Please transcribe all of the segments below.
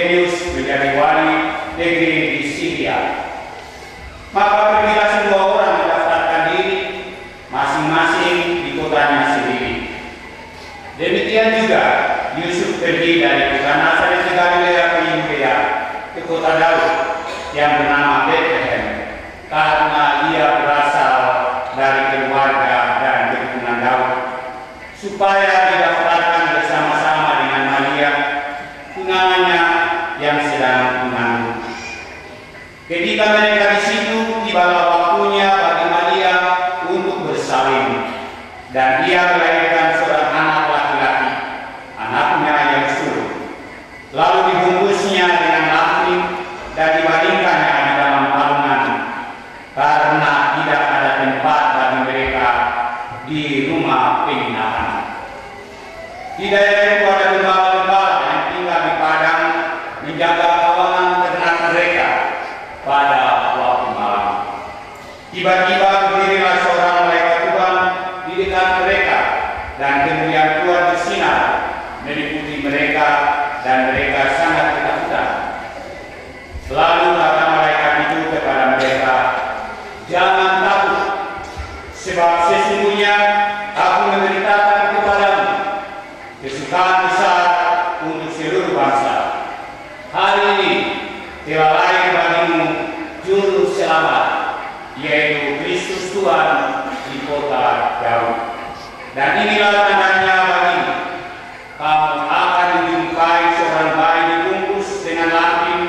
Eugenius menjadi wali negeri di Syria. Maka pergilah semua orang mendaftarkan diri masing-masing di kotanya sendiri. Demikian juga Yusuf pergi dari kota Nazaret di Galilea ke Yudea, ke kota Daud yang bernama Bethlehem, karena ia berasal dari keluarga dan keturunan Daud, supaya didaftarkan bersama-sama dengan Maria, tunangannya yang sedang mengandung. Ketika mereka di situ, tibalah waktunya bagi Maria untuk bersalin, dan ia melahirkan seorang anak laki-laki, anaknya yang sulung. Lalu dibungkusnya dengan lampin dan dibandingkannya di dalam palungan, karena tidak ada tempat bagi mereka di rumah penginapan. Di daerah itu ada gembala-gembala yang tinggal di padang menjaga kawanan ternak mereka pada waktu malam. Tiba-tiba berdirilah seorang malaikat Tuhan di dekat mereka, dan kemuliaan Tuhan bersinar meliputi mereka, dan mereka sangat ketakutan. Lalu kata malaikat itu kepada mereka, "Jangan takut, sebab sesungguhnya aku memberitakan kepadamu kesukaan besar untuk seluruh bangsa. Hari ini telah lahir bagimu juru selamat, yaitu Kristus Tuhan di kota Daud. Dan inilah tandanya bagimu, kamu akan menjumpai seorang bayi dibungkus dengan lampin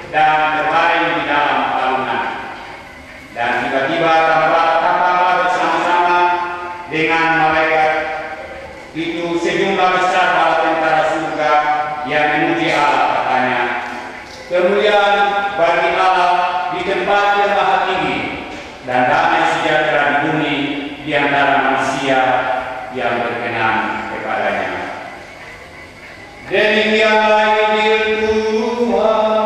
dan terbaring di dalam palungan." Dan tiba-tiba tampaklah bersama-sama dengan malaikat itu sejumlah besar bala tentara surga yang memuji Allah, katanya, "Kemuliaan bagi Allah di tempat yang maha tinggi, dan damai sejahtera di bumi di antara manusia yang berkenan kepadanya." Demikianlah Injil Tuhan.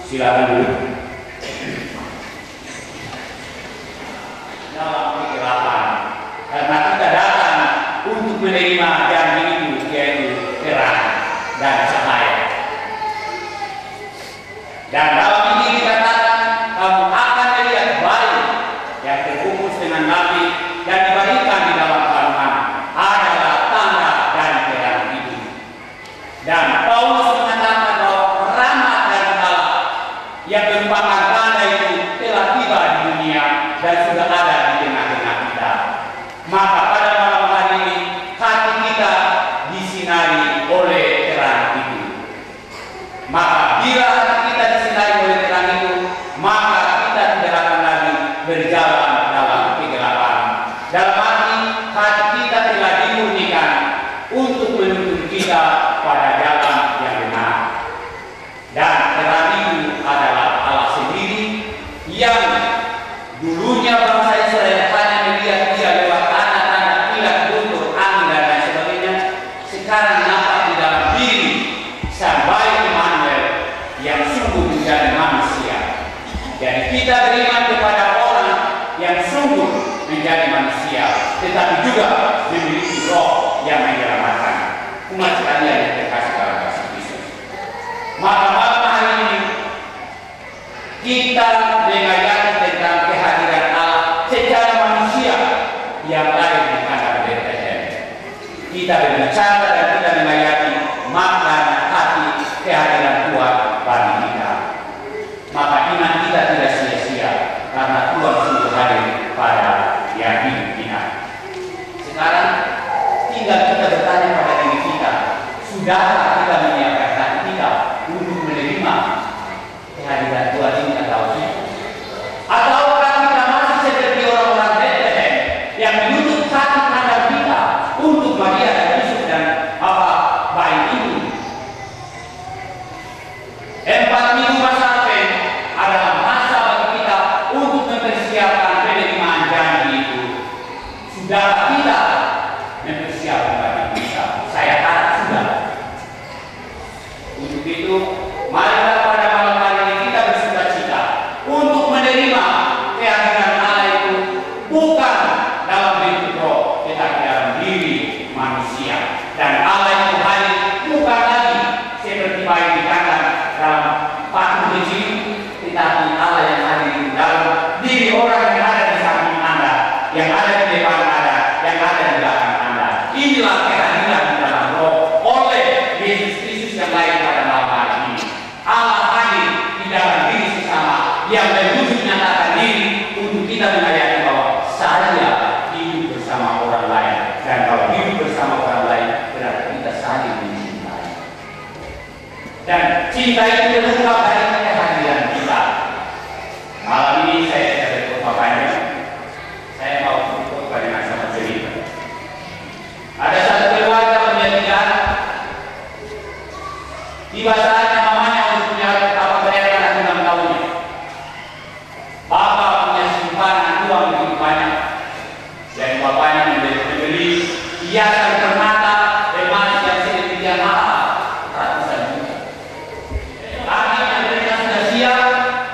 Silakan dulu. Dalam kegelapan, karena kita datang untuk menerima janji itu, yaitu terang dan cahaya. Dan dalam ini dikatakan, kamu akan melihat bayi yang terbungkus dengan lampin dan dibaringkan di dalam palungan, adalah tanda dari terang itu. Dan Paulus mengatakan bahwa rahmat dari Allah yang merupakan tanda itu telah tiba di dunia dan sudah ada di tengah-tengah kita. Maka pada malam hari ini hati kita disinari oleh terang itu. Maka bila hati kita disinari oleh terang itu, maka kita tidak akan lagi berjalan dalam kegelapan. Dalam arti hati kita telah dimurnikan untuk menuntun kita pada jalan yang benar. Dan terang itu adalah Allah sendiri yang dulunya bangsa Israel hanya melihat dia lewat tanda-tanda kilat, guntur, angin, dan lain sebagainya. Sekarang nampak di dalam diri sang bayi Immanuel yang sungguh menjadi manusia. Jadi kita beriman kepada orang yang sungguh menjadi manusia, tetapi juga memiliki roh yang menyelamatkan. Umat sekalian yang terkasih dalam kasih Kristus. Maka malam hari ini kita mengayati tentang kehadiran Allah secara manusia yang lahir di kandang Bethlehem. Kita berbicara dan kita mengayati makna hati kehadiran Tuhan bagi kita. Maka iman kita tidak sia-sia, karena Tuhan sudah hadir pada yang hidup kita. Sekarang tinggal kita bertanya pada diri kita, sudahkah kita menyiapkan hati kita untuk menerima kehadiran Tuhan ini atau tidak? Ataukah kita masih seperti orang-orang Bethlehem yang menutup hati kandang kita untuk Maria dan Yusuf dan bayi ini? 4 minggu masa Advent adalah masa bagi kita untuk mempersiapkan penerimaan janji itu. Sudah kita mempersiapkan bagi kita? Saya harap sudah. yang ada di depan Anda, yang ada di belakang Anda. Inilah kehadiran di dalam roh oleh Yesus Kristus yang lain pada malam hari ini. Allah hadir di dalam diri sesama yang menuju menyatakan diri untuk kita mengayati bahwa saya hidup bersama orang lain, dan kalau hidup bersama orang lain berarti kita saling mencintai. Dan cinta itu terungkap dari kehadiran kita. Malam ini saya tidak berkhotbah banyak. Saya mau berkhotbah dengan sama cerita. Ada satu keluarga memiliki anak. Tiba saatnya mamanya untuk punya apa bayar anak 6 tahunnya. Bapak punya simpanan uang begitu banyak. Dan bapaknya membeli hiasan permata emas yang sedemikian mahal, ratusan juta. Akhirnya mereka sudah siap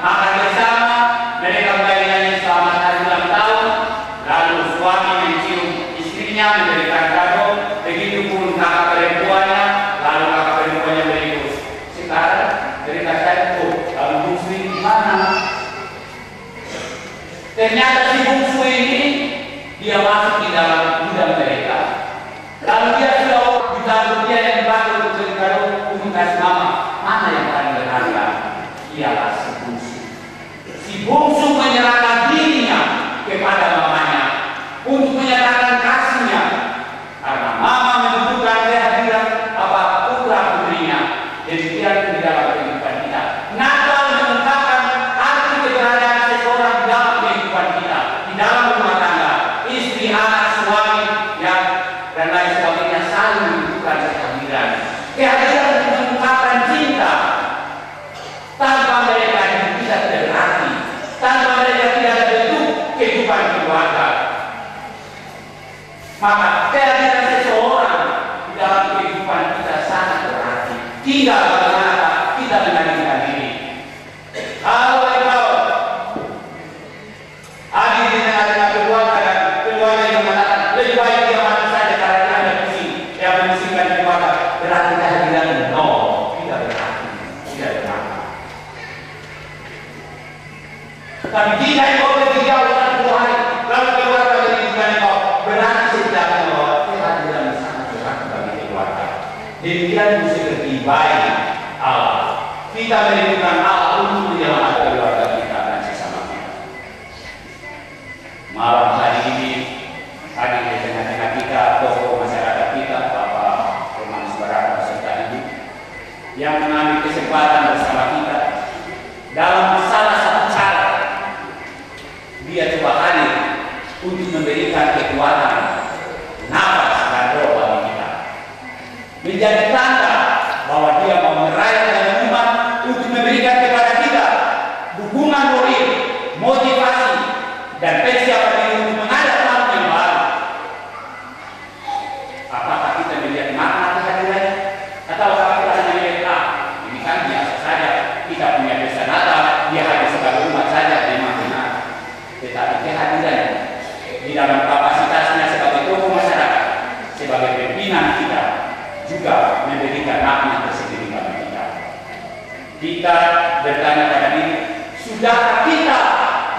makan bersama, mereka mulai nyanyi selamat hari ulang tahun, lalu suami mencium istrinya memberikan kado, begitu pun kakak perempuannya, lalu kakak perempuannya berikut. Sekarang mereka saya kalau bungsu ini gimana? Ternyata si bungsu ini dia masuk di dalam gudang mereka. Lalu dia sudah ditaruh dia yang dibantu untuk beri kado untuk kasih mama. Mana yang paling berharga? Ialah si bungsu. Si bungsu menyerahkan dirinya kepada mamanya untuk menyatakan kasihnya, karena mama membutuhkan kehadiran putra putrinya. Demikian di dalam kehidupan kita. Natal mengungkapkan arti keberadaan seseorang di dalam kehidupan kita, di dalam rumah tangga, istri, anak, suami, dan lain sebagainya saling membutuhkan kehadiran. Kehadiran itu mengungkapkan cinta. Tanpa mereka hidup kita tidak berarti. Tanpa mereka tidak ada bentuk kehidupan keluarga. Maka kehadiran seseorang di dalam kehidupan kita sangat berarti. Tinggal bagaimana kita mengendalikan diri. Kalau engkau hadir di tengah-tengah keluarga dan keluarga yang mengatakan lebih baik dia mati saja karena dia ada pusing, dia memusingkan keluarga, berarti kehadiran tidak berarti, tidak berarti. Tapi jika engkau pergi jauh dan keluar, lalu keluarga menginginkan engkau, berarti setidaknya bahwa kehadiran sangat berarti bagi keluarga. Demikian mesti baik Allah. Kita merindukan Allah untuk menyelamatkan keluarga kita dan sesama kita. Malam hari ini hadir di tengah-tengah kita tokoh masyarakat kita, Bapak Romanus Barata serta Ibu, yang mengambil kesempatan bersama kita dalam salah satu cara dia coba hadir untuk memberikan kekuatan, nafas dan roh bagi kita, menjadi tanda bahwa dia mau merayakan umat untuk memberikan kepada kita dukungan moral, motivasi, dan persiapan diri untuk menghadap tahun yang baru. Apakah kita melihat makna kehadiran atau kita hanya melihat ini kan biasa saja, kita punya pesta Natal, dia hadir sebagai umat saja, memang benar. Tetapi kehadiran di dalam kapasitasnya sebagai tokoh masyarakat, sebagai pimpinan kita, juga memberikan makna tersendiri bagi kita. Kita bertanya pada diri, sudahkah kita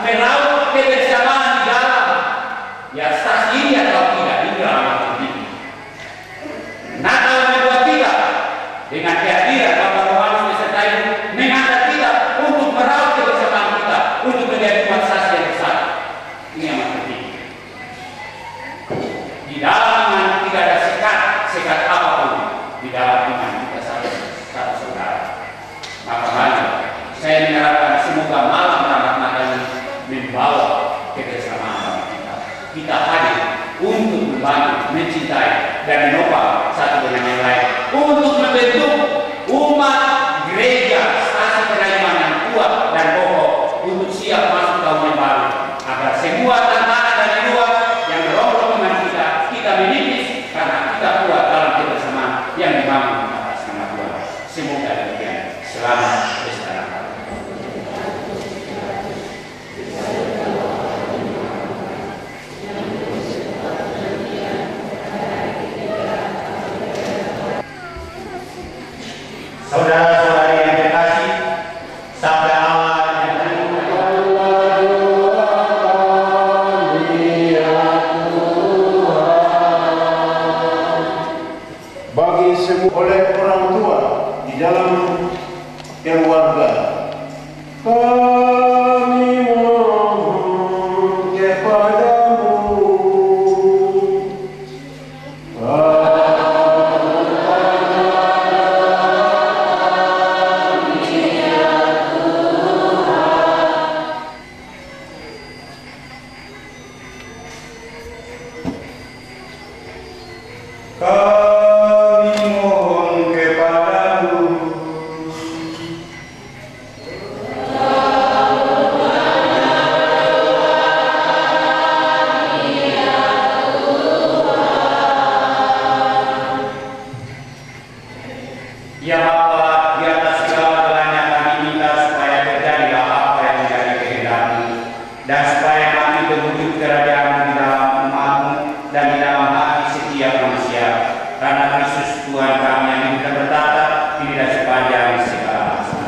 meraup kebersamaan di dalam stas ini atau tidak di dalam hati ini? Natal membuat kita dengan kehadiran Bapak Romanus beserta Ibu mengangkat kita untuk meraup kebersamaan kita, untuk menjadi umat saksi yang besar. Ini yang penting. Di dalam iman tidak ada sekat apapun. Di dalam iman kita satu saudara. Maka mari saya mengharapkan semoga malam Rahmat Natal membawa kebersamaan bagi kita. Kita hadir untuk membantu, mencintai, dan menopang satu dengan yang lain untuk membentuk umat gereja stasi penerimaan yang kuat dan kokoh untuk siap masuk tahun yang baru, agar semua tantangan dari luar yang merongrong dengan kita menipis karena kita kuat dalam kebersamaan yang dibangun atas nama Tuhan. Semoga demikian. Selamat pesta Natal. Saudara Kami mohon kepadamu. Ya Bapa, di atas segala-galanya kami minta supaya terjadilah apa yang menjadi kehendak-Mu, dan supaya kami berwujud kerajaan di dalam umat-Mu dan di dalam hati setiap manusia, karena Kristus Tuhan kami yang hidup dan bertata kini dan sepanjang segala masa.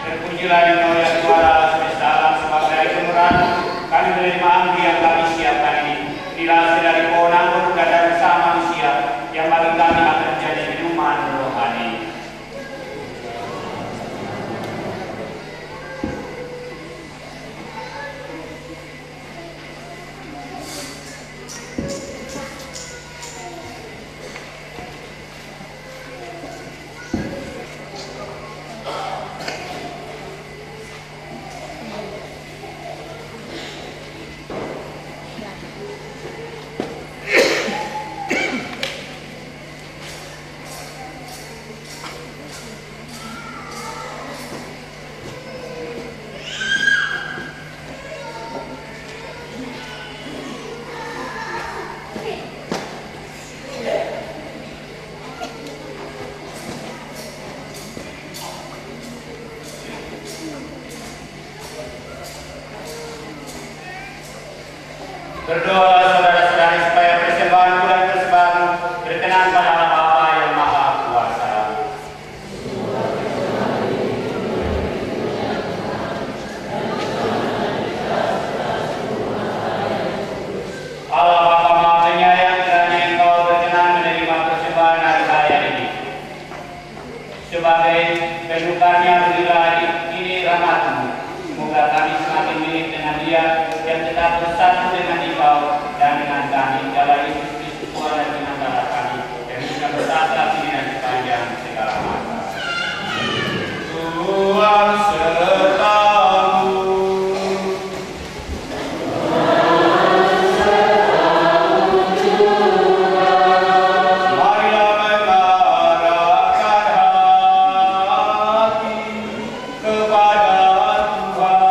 Terpujilah Engkau ya Tuhan Allah semesta alam, sebagai kemurahan kami menerima anggi yang kami siapkan ini. Inilah dari pohon anggur dan usaha manusia yang bagi kami akan menjadi minuman rohani. Berdoa saudara-saudari supaya persembahan bulan persembahan berkenan pada Allah Bapa yang Maha Kuasa. Allah Bapa Maha Penyayang, kiranya Engkau berkenan menerima persembahan hari raya ini. Sebagai penukarnya berilah ini rahmat-Mu. Semoga kami semakin mirip dengan Dia yang tetap bersatu dengan Engkau dan dengan kami dalam Yesus Kristus Tuhan dan di antara kami yang bisa bertata kini dan sepanjang segala masa. Tuhan serta-Mu. Marilah mengarahkan hati kepada Tuhan.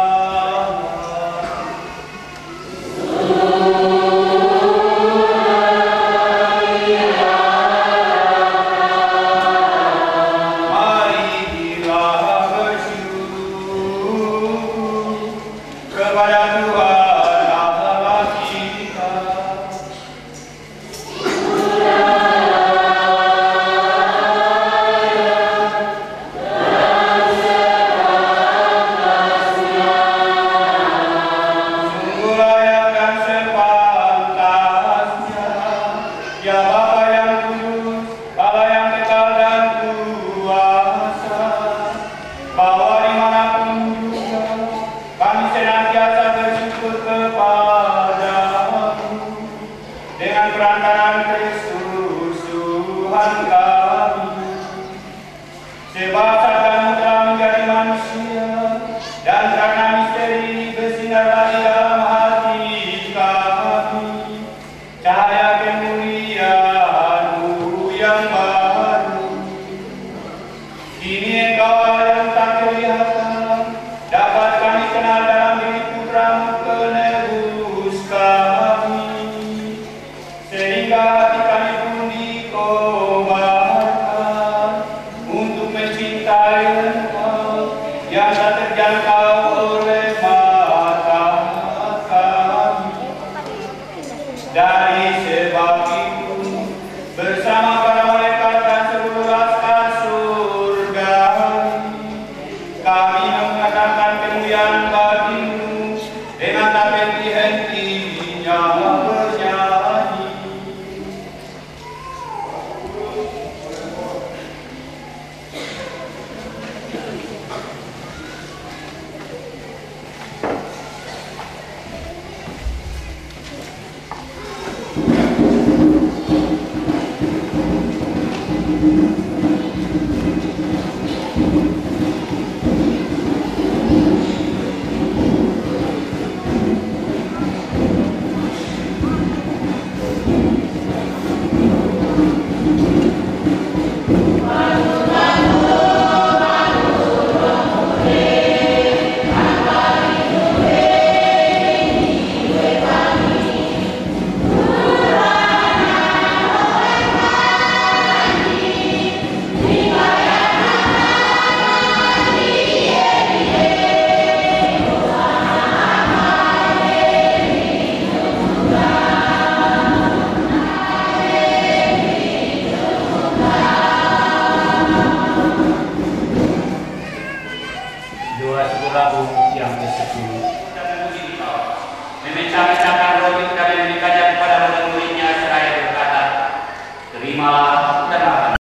perantaraan Kristus Tuhan kami. Sebab Kamu telah menjadi manusia, dan karena misteri bersinarlah di dalam hati kami cahaya kemuliaan-Mu yang baru. Kini Engkau yang tak kelihatan dapat kami kenal dalam diri Putra-Mu penebus kami, sehingga hati kami pun dikobarkan untuk mencintai Engkau yang tak terjangkau oleh mata kami. Dari sebab